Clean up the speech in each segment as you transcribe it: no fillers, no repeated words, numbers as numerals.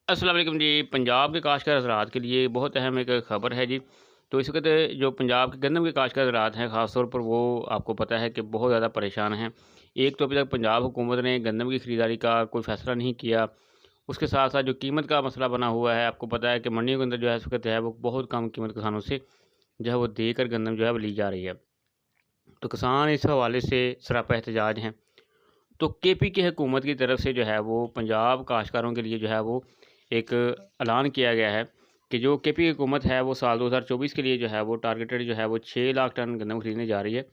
अस्सलाम वालेकुम जी। पंजाब के काश्तकार हज़रात के लिए बहुत अहम एक ख़बर है जी। तो इस वक़्त जो पंजाब के गंदम के काश्तकार हज़रात हैं ख़ास तौर पर, वो आपको पता है कि बहुत ज़्यादा परेशान हैं। एक तो अभी तक पंजाब हुकूमत ने गंदम की ख़रीदारी का कोई फ़ैसला नहीं किया। उसके साथ-साथ जो कीमत का मसला बना हुआ है, आपको पता है कि मंडियों के अंदर जो है इस वक़्त है वो बहुत कम कीमत किसानों से जो है वो देकर गंदम जो है वो ली जा रही है। तो किसान इस हवाले से सरापा एहतजाज हैं। तो केपी की हुकूमत की तरफ से जो है वो पंजाब काश्तकारों के लिए जो है वो एक ऐलान किया गया है कि जो केपी की हुकूमत है वो साल 2024 के लिए जो है वो टारगेटेड जो है वो 6 लाख टन गंदम खरीदने जा रही है।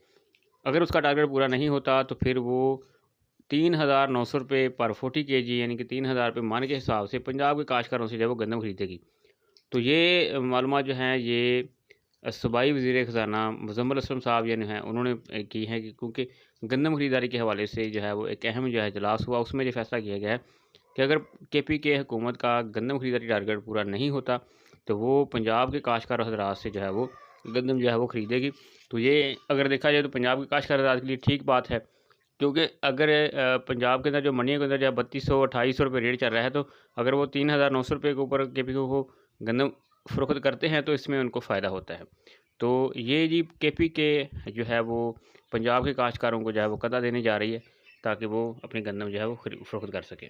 अगर उसका टारगेट पूरा नहीं होता तो फिर वो 3,900 रुपये पर 40 केजी यानी कि 3,000 रुपये मन के हिसाब से पंजाब के काश्तकारों से जो है वो गंदम खरीदेगी। तो ये मालूमात जो हैं ये सूबाई वज़ीर ख़ज़ाना मुज़म्मिल असलम साहब ये हैं उन्होंने की हैं कि क्योंकि गंदम खरीदारी के हवाले से जो है वो एक अहम जो है इजलास हुआ, उसमें ये फ़ैसला किया गया है कि अगर केपी के हुकूमत का गंदम खरीदारी टारगेट पूरा नहीं होता तो वो पंजाब के काश्तकार हज़रात से जो है वो गंदम जो है वो खरीदेगी। तो ये अगर देखा जाए तो पंजाब के काश्तकार हज़रात के लिए ठीक बात है, क्योंकि अगर पंजाब के अंदर जो मंडियों के अंदर जो है 3200-2800 रुपये रेट चल रहा है, तो अगर वो 3,900 रुपये के ऊपर केपी को गंदम फ़रोख्त करते हैं तो इसमें उनको फ़ायदा होता है। तो ये जी केपी के जो है वो पंजाब के काश्तकारों को जो है वो कदा देने जा रही है, ताकि वो अपनी गंदम जो है वो फ़रोख्त कर सकें।